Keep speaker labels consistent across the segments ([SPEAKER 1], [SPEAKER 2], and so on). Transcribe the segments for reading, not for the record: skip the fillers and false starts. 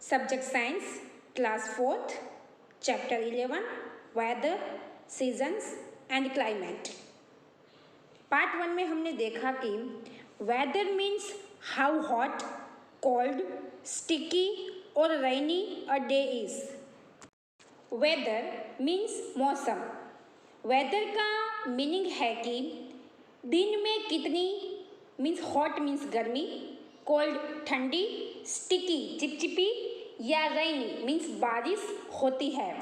[SPEAKER 1] Subject science, class 4th, chapter 11, weather, seasons and climate. Part 1 में हमने देखा कि weather means how hot, cold, sticky और rainy a day is. Weather means मौसम। Weather का meaning है कि दिन में कितनी, मीन्स हॉट मीन्स गर्मी, कोल्ड ठंडी, स्टिकी चिपचिपी या रेनी मीन्स बारिश होती है।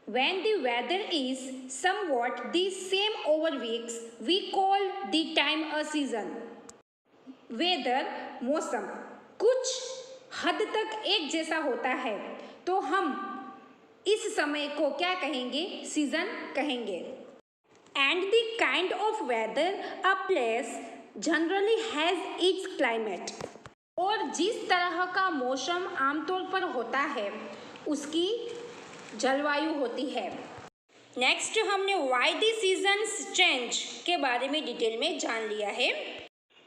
[SPEAKER 1] When the weather is somewhat the same over weeks, we call the time a season. Weather मौसम कुछ हद तक एक जैसा होता है तो हम इस समय को क्या कहेंगे? सीजन कहेंगे। And the kind of weather a place generally has its climate. और जिस तरह का मौसम आमतौर पर होता है उसकी जलवायु होती है। नेक्स्ट हमने व्हाई द सीजन्स चेंज के बारे में डिटेल में जान लिया है।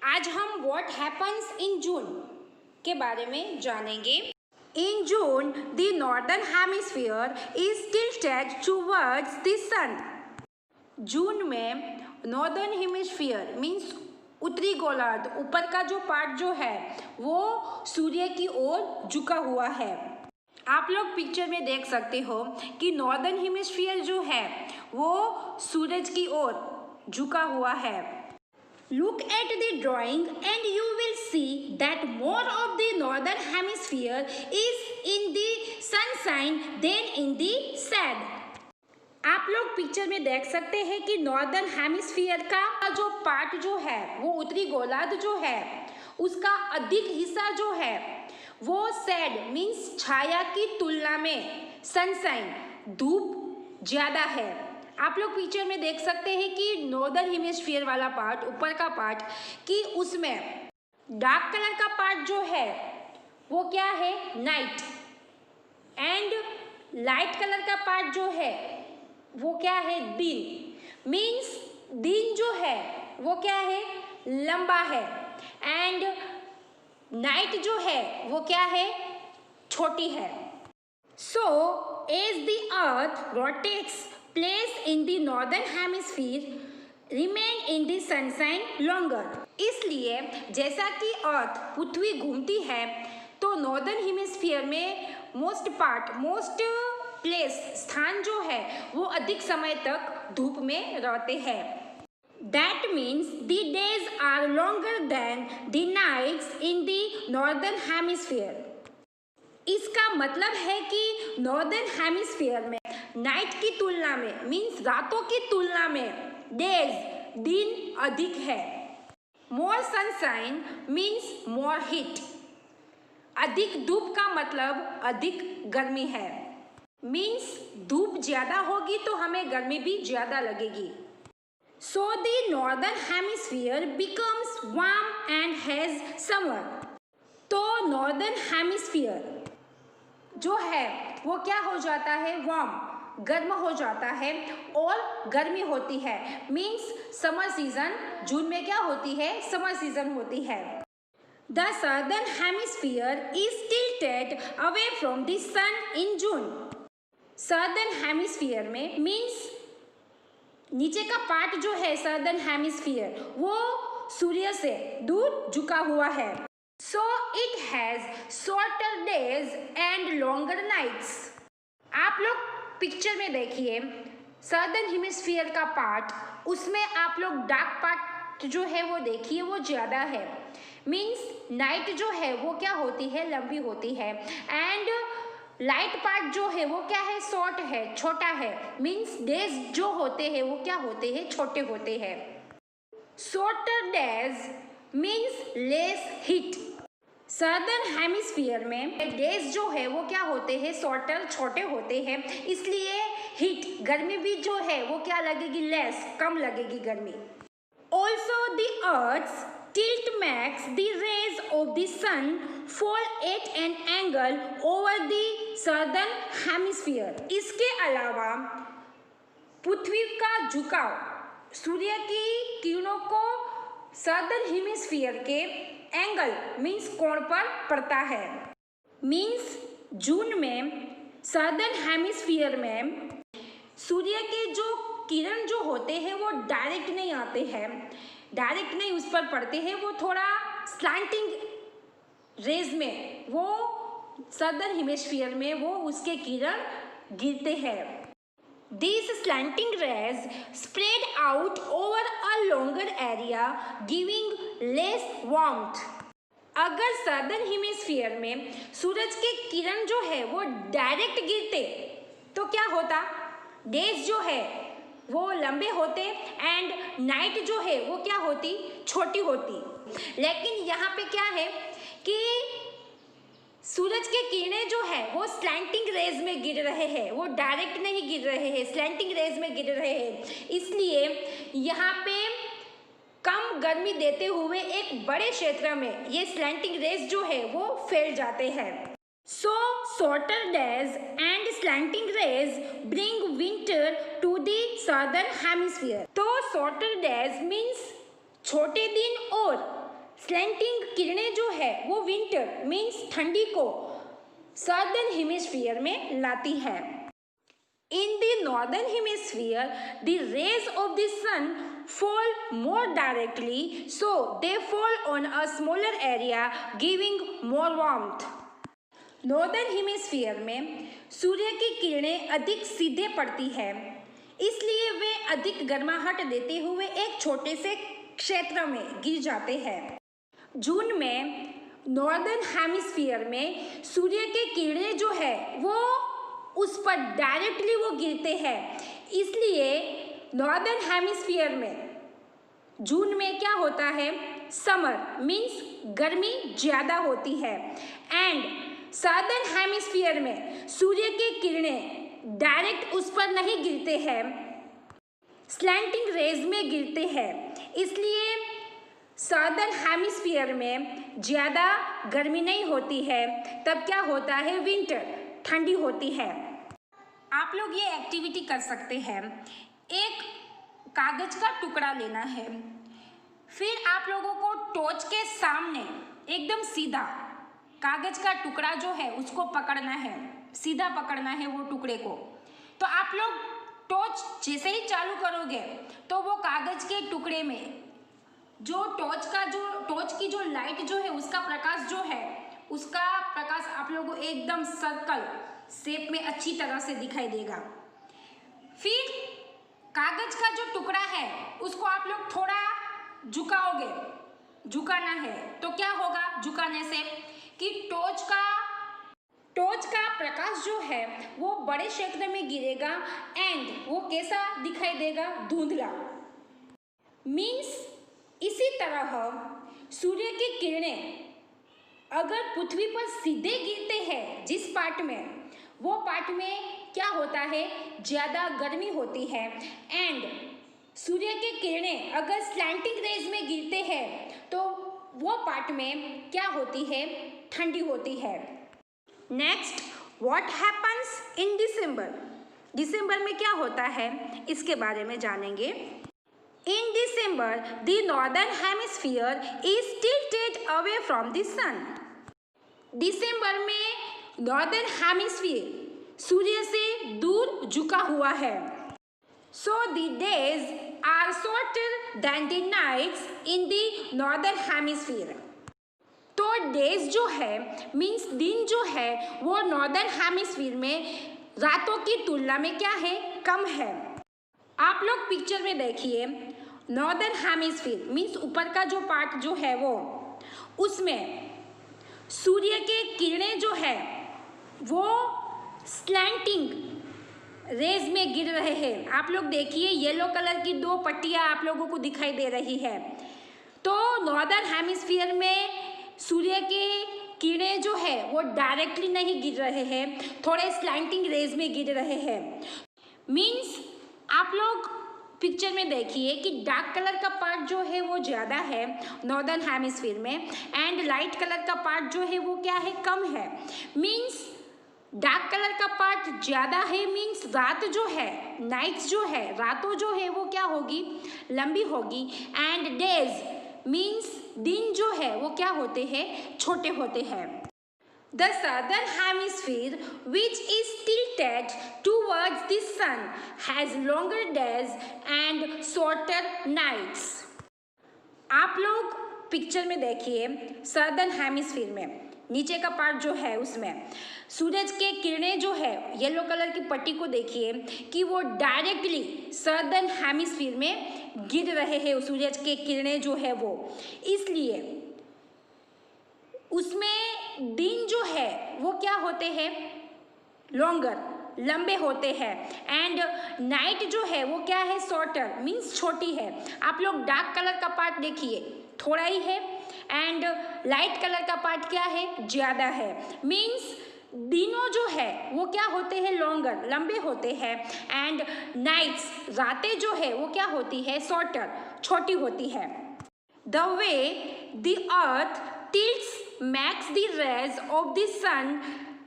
[SPEAKER 1] आज हम व्हाट हैपन्स इन जून के बारे में जानेंगे। In June the northern hemisphere is tilted towards the sun. June में नॉर्दर्न हेमिस्फीयर मीन्स उत्तरी गोलार्ध, ऊपर का जो पार्ट जो है वो सूर्य की ओर झुका हुआ है। आप लोग पिक्चर में देख सकते हो कि नॉर्दर्न हेमिस्फीयर जो है वो सूरज की ओर झुका हुआ है। Look at the drawing and you will see that more of the northern hemisphere is in the sunshine than in the shade. आप लोग पिक्चर में देख सकते हैं कि नॉर्दर्न हेमिस्फीयर का जो पार्ट जो है वो उत्तरी गोलार्ध जो है उसका अधिक हिस्सा जो है वो सैड मीन्स छाया की तुलना में सनशाइन धूप ज्यादा है। आप लोग पिक्चर में देख सकते हैं कि नॉर्दर्न हेमिस्फीयर वाला पार्ट, ऊपर का पार्ट, कि उसमें डार्क कलर का पार्ट जो है वो क्या है? नाइट। एंड लाइट कलर का पार्ट जो है वो क्या है? दिन। मीन्स दिन जो है वो क्या है? लंबा है। एंड नाइट जो है वो क्या है? छोटी है। So as the earth rotates place in the northern hemisphere remain in the sunshine longer. इसलिए जैसा कि अर्थ पृथ्वी घूमती है तो नॉर्दर्न हेमिस्फीयर में मोस्ट प्लेस स्थान जो है वो अधिक समय तक धूप में रहते हैं। That means the days are longer than the nights in the northern hemisphere. इसका मतलब है कि नॉर्दर्न हेमिस्फीयर में नाइट की तुलना में मीन्स रातों की तुलना में डेज दिन अधिक है। मोर सनशाइन मीन्स मोर हीट। अधिक धूप का मतलब अधिक गर्मी है। मीन्स धूप ज्यादा होगी तो हमें गर्मी भी ज्यादा लगेगी। So the northern hemisphere becomes warm and has summer. तो नॉर्दर्न हेमिस्फीयर जो है वो क्या हो जाता है? वार्म, गर्म हो जाता है और गर्मी होती है। मीन्स समर सीजन जून में क्या होती है? समर सीजन होती है। The southern hemisphere is tilted away from the sun in June. Southern hemisphere में मीन्स नीचे का पार्ट जो है सदर्न हेमिस्फीयर वो सूर्य से दूर झुका हुआ है। So it has shorter days and longer nights. आप लोग पिक्चर में देखिए सदर्न हेमिस्फीयर का पार्ट, उसमें आप लोग डार्क पार्ट जो है वो देखिए वो ज्यादा है। मीन्स नाइट जो है वो क्या होती है? लंबी होती है। एंड लाइट पार्ट जो है वो क्या है? शॉर्ट है, छोटा है। मीन्स डेज जो होते हैं वो क्या होते हैं? छोटे होते हैं। Shorter days means less heat. Southern hemisphere में डेज जो है वो क्या होते हैं? शॉर्टर, छोटे होते हैं, इसलिए हीट गर्मी भी जो है वो क्या लगेगी? लेस, कम लगेगी गर्मी। Also the earth tilt makes the rays of the sun fall at an angle over the southern hemisphere. इसके अलावा पृथ्वी का झुकाव सूर्य की किरणों को सदर्न हेमिस्फीयर के एंगल मीन्स कोण पर पड़ता है। मीन्स जून में सदर्न हेमिस्फीयर में सूर्य के जो किरण जो होते हैं वो डायरेक्ट नहीं आते हैं, डायरेक्ट नहीं उस पर पड़ते हैं, वो थोड़ा स्लैंटिंग रेज में वो सदर्न हेमिस्फीयर में वो उसके किरण गिरते हैं। These slanting rays spread out over a longer area, giving less warmth. अगर सदर्न हेमिस्फीयर में सूरज के किरण जो है वो डायरेक्ट गिरते तो क्या होता, डेज जो है वो लंबे होते एंड नाइट जो है वो क्या होती, छोटी होती। लेकिन यहाँ पे क्या है कि सूरज के किरणें जो है वो स्लैंटिंग रेज में गिर रहे हैं, वो डायरेक्ट नहीं गिर रहे हैं, स्लैंटिंग रेज में गिर रहे हैं। इसलिए यहाँ पे कम गर्मी देते हुए एक बड़े क्षेत्र में ये स्लैंटिंग रेज जो है वो फैल जाते हैं। So shorter days and slanting rays bring winter to the southern hemisphere. तो शॉर्टर डेज मीन्स छोटे दिन और स्लैंटिंग किरणें जो है वो विंटर मीन्स ठंडी को सदर्न हेमिस्फीयर में लाती है। In the northern hemisphere the rays of the sun fall more directly, so they fall on a smaller area, giving more warmth. Northern hemisphere में सूर्य की किरणें अधिक सीधे पड़ती है, इसलिए वे अधिक गर्माहट देते हुए एक छोटे से क्षेत्र में गिर जाते हैं। जून में नॉर्दर्न हेमिस्फीयर में सूर्य के किरणें जो है वो उस पर डायरेक्टली वो गिरते हैं, इसलिए नॉर्दर्न हेमिस्फीयर में जून में क्या होता है, समर मीन्स गर्मी ज़्यादा होती है एंड सदर्न हेमिस्फीयर में सूर्य के किरणें डायरेक्ट उस पर नहीं गिरते हैं, स्लैंटिंग रेज में गिरते हैं, इसलिए सदर्न हेमिस्फीयर में ज़्यादा गर्मी नहीं होती है। तब क्या होता है, विंटर ठंडी होती है। आप लोग ये एक्टिविटी कर सकते हैं, एक कागज का टुकड़ा लेना है, फिर आप लोगों को टॉर्च के सामने एकदम सीधा कागज का टुकड़ा जो है उसको पकड़ना है, सीधा पकड़ना है वो टुकड़े को। तो आप लोग टॉर्च जैसे ही चालू करोगे तो वो कागज के टुकड़े में जो टॉर्च की जो लाइट जो है उसका प्रकाश जो है उसका प्रकाश आप लोगों को एकदम सर्कल शेप में अच्छी तरह से दिखाई देगा। फिर कागज का जो टुकड़ा है उसको आप लोग थोड़ा झुकाओगे, झुकाना है तो क्या होगा झुकाने से कि टॉर्च का प्रकाश जो है वो बड़े क्षेत्र में गिरेगा एंड वो कैसा दिखाई देगा, धुंधला। मीन्स इसी तरह सूर्य की किरणें अगर पृथ्वी पर सीधे गिरते हैं जिस पार्ट में, वो पार्ट में क्या होता है, ज़्यादा गर्मी होती है एंड सूर्य की किरणें अगर स्लैंटिंग रेज में गिरते हैं तो वो पार्ट में क्या होती है, ठंडी होती है। Next, what happens in December. दिसंबर में क्या होता है इसके बारे में जानेंगे। In December the northern hemisphere is tilted away from the sun. दिसंबर में नॉर्दर्न हेमिस्फीयर सूर्य से दूर झुका हुआ है। So the days are shorter than the nights in the northern hemisphere. तो डेज जो है मीन्स दिन जो है वो नॉर्दर्न हेमिस्फीयर में रातों की तुलना में क्या है, कम है। आप लोग पिक्चर में देखिए, नॉर्दर्न हेमिस्फीयर मीन्स ऊपर का जो पार्ट जो है वो, उसमें सूर्य के किरणें जो है वो स्लैंटिंग रेज में गिर रहे हैं। आप लोग देखिए येलो कलर की दो पट्टियाँ आप लोगों को दिखाई दे रही है। तो नॉर्दर्न हेमिस्फीयर में सूर्य के किरणें जो है वो डायरेक्टली नहीं गिर रहे हैं, थोड़े स्लैंटिंग रेज में गिर रहे हैं। मीन्स आप लोग पिक्चर में देखिए कि डार्क कलर का पार्ट जो है वो ज़्यादा है नॉर्दर्न हेमिस्फीयर में एंड लाइट कलर का पार्ट जो है वो क्या है, कम है। मीन्स डार्क कलर का पार्ट ज़्यादा है, मीन्स रात जो है, नाइट्स जो है, रातों जो है वो क्या होगी, लंबी होगी एंड डेज मीन्स दिन जो है वो क्या होते हैं, छोटे होते हैं। The southern hemisphere, which is tilted towards the sun, has longer days and shorter nights. आप लोग पिक्चर में देखिए, सदर्न हेमिस्फीयर में नीचे का पार्ट जो है उसमें सूरज के किरणें जो है येलो कलर की पट्टी को देखिए कि वो डायरेक्टली सदर्न हेमिस्फीयर में गिर रहे हैं। सूरज के किरणें जो है वो, इसलिए उसमें दिन जो है वो क्या होते हैं, लॉन्गर, लंबे होते हैं, एंड नाइट जो है वो क्या है, शॉर्टर, मीन्स छोटी है। आप लोग डार्क कलर का पार्ट देखिए, थोड़ा ही है, एंड लाइट कलर का पार्ट क्या है, ज़्यादा है। मीन्स दिनों जो है वो क्या होते हैं, लॉन्गर, लंबे होते हैं, एंड नाइट्स, रातें जो है वो क्या होती है, शॉर्टर, छोटी होती है। The way the earth tilts makes the rays of the sun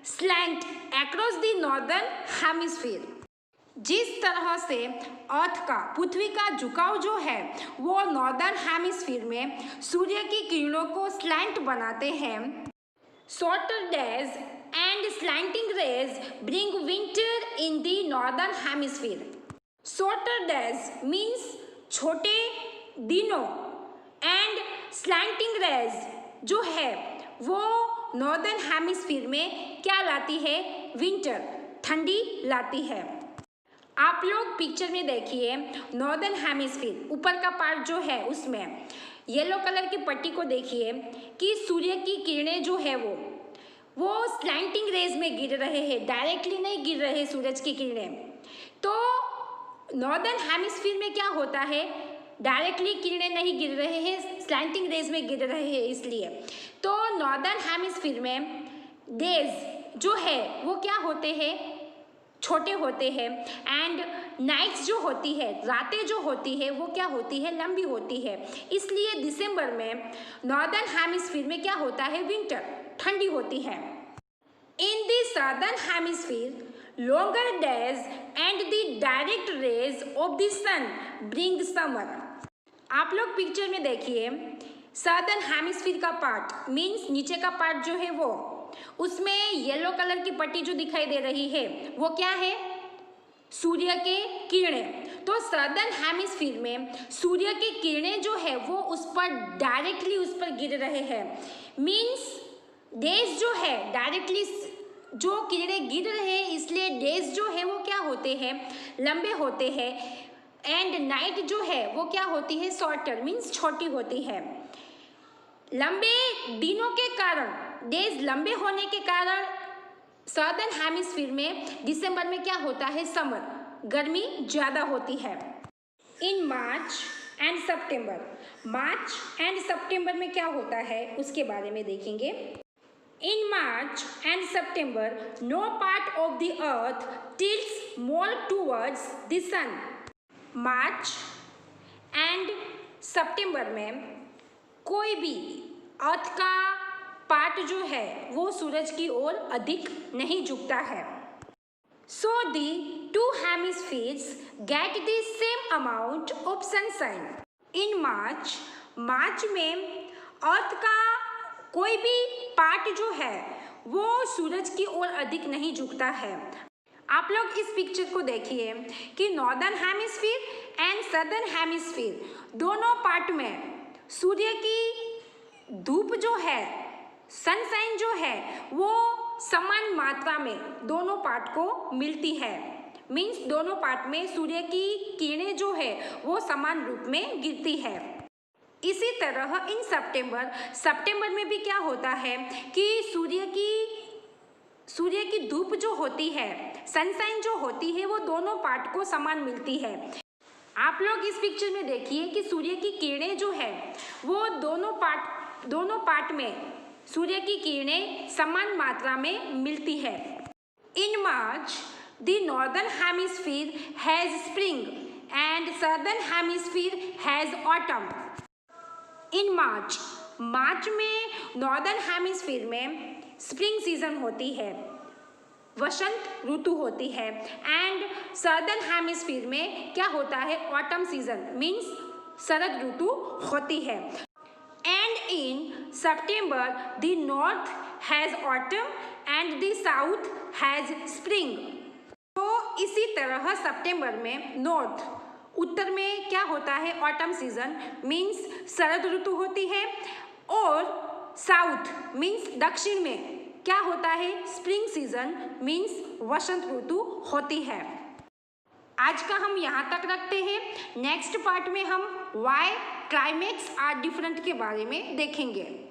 [SPEAKER 1] slant across the northern hemisphere. जिस तरह से अर्थ का, पृथ्वी का झुकाव जो है वो नॉर्दर्न हेमिस्फीयर में सूर्य की किरणों को स्लैंट बनाते हैं। Shorter days and slanting rays bring winter in the northern hemisphere. Shorter days means छोटे दिनों, एंड स्लैंटिंग रेज जो है वो नॉर्दर्न हेमिस्फीयर में क्या लाती है, विंटर, ठंडी लाती है। आप लोग पिक्चर में देखिए, नॉर्दर्न हेमिस्फीयर ऊपर का पार्ट जो है उसमें येलो कलर की पट्टी को देखिए कि सूर्य की किरणें जो है वो स्लैंटिंग रेज में गिर रहे हैं, डायरेक्टली नहीं गिर रहे सूरज की किरणें। तो नॉर्दर्न हेमिस्फीयर में क्या होता है, डायरेक्टली किरणें नहीं गिर रहे हैं, स्लैंटिंग रेज में गिर रहे हैं, इसलिए तो नॉर्दर्न हेमिस्फीयर में डेज जो है वो क्या होते हैं, छोटे होते हैं, एंड नाइट्स जो होती है, रातें जो होती है वो क्या होती है, लंबी होती है। इसलिए दिसंबर में नॉर्दर्न हेमिस्फीयर में क्या होता है, विंटर, ठंडी होती है। In the southern hemisphere longer days and the direct rays of the sun bring summer. आप लोग पिक्चर में देखिए, सदर्न हेमिस्फीयर का पार्ट मीन्स नीचे का पार्ट जो है वो, उसमें येलो कलर की पट्टी जो दिखाई दे रही है वो क्या है, सूर्य के किरणें। तो सदर्न हेमिस्फीयर में सूर्य की किरणें जो है वो उस पर डायरेक्टली उस पर गिर रहे हैं। मीन्स डेज जो है डायरेक्टली जो किरणें गिर रहे हैं, इसलिए डेज जो है वो क्या होते हैं, लंबे होते हैं, एंड नाइट जो है वो क्या होती है, शॉर्टर, मीन्स छोटी होती है। लंबे दिनों के कारण, डेज लंबे होने के कारण सदर्न हेमिस्फीयर में दिसंबर में क्या होता है, समर, गर्मी ज़्यादा होती है। In March and September, March and सितंबर में क्या होता है उसके बारे में देखेंगे। In March and September, no part of the earth tilts more towards the sun. March and सितंबर में कोई भी अर्थ का पार्ट जो है वो सूरज की ओर अधिक नहीं झुकता है। So the two hemispheres get the same amount of sunshine. In March, मार्च में अर्थ का कोई भी पार्ट जो है वो सूरज की ओर अधिक नहीं झुकता है। आप लोग इस पिक्चर को देखिए कि northern hemisphere and southern hemisphere दोनों पार्ट में सूर्य की धूप जो है, सनशाइन जो है वो समान मात्रा में दोनों पार्ट को मिलती है। मीन्स दोनों पार्ट में सूर्य की किरणें जो है वो समान रूप में गिरती है। इसी तरह इन सितंबर में भी क्या होता है कि सूर्य की धूप जो होती है, सनशाइन जो होती है वो दोनों पार्ट को समान मिलती है। आप लोग इस पिक्चर में देखिए कि सूर्य की किरणें जो है वो दोनों पार्ट में सूर्य की किरणें समान मात्रा में मिलती है। In March the northern hemisphere has spring and southern hemisphere has autumn. In March में नॉर्दर्न हेमिस्फीयर में स्प्रिंग सीजन होती है, वसंत ऋतु होती है, एंड सदर्न हेमिस्फीयर में क्या होता है, ऑटम सीजन, मीन्स शरद ऋतु होती है। And in September the north has autumn and the south has spring. तो इसी तरह सितंबर में नॉर्थ उत्तर में क्या होता है, ऑटम सीजन मीन्स शरद ऋतु होती है, और साउथ मीन्स दक्षिण में क्या होता है, स्प्रिंग सीजन मीन्स वसंत ऋतु होती है। आज का हम यहाँ तक रखते हैं। नेक्स्ट पार्ट में हम वाई क्लाइमेट्स आर डिफरेंट के बारे में देखेंगे।